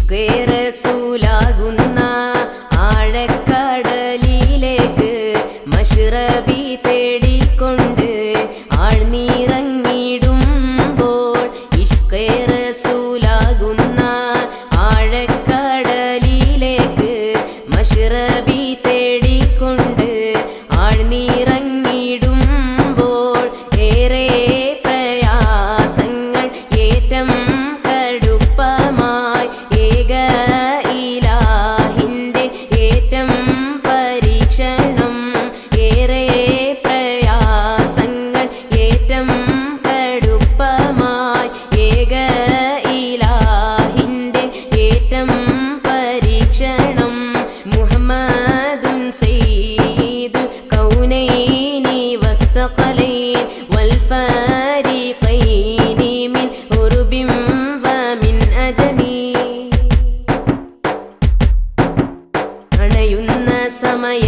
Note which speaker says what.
Speaker 1: ഇഷ്കേ റസൂലാകുന്ന ആഴക്കടലിലേക്ക് മശ്റബി തേടിക്കൊണ്ട് ആഴ്ന്നിറങ്ങിടുമ്പോൾ ഇഷ്കേ റസൂലാകുന്ന ആഴക്കടലിലേക്ക് മശ്റബി തേടിക്കൊണ്ട് ആഴ്ന്നിറങ്ങിടുമ്പോൾ ഏറെ പ്രയാസങ്ങൾ ഏറ്റം കടുപ്പമായി ഏക ഇലാഹിന്റെ ഏറ്റം പരീക്ഷണം ഏറെ പ്രയാസങ്ങൾ ഏറ്റം കടുപ്പമായി ഏക ഇലാഹിന്റെ ഏറ്റം പരീക്ഷണം മുഹമ്മദുൻ സയ്യിദുൽ കൗനൈനി വസ്സഖലൈൻ വൽഫാരിഖൈനി മിൻ ഉർബിൻ വമിൻ അജമി അണയുന്ന സമയ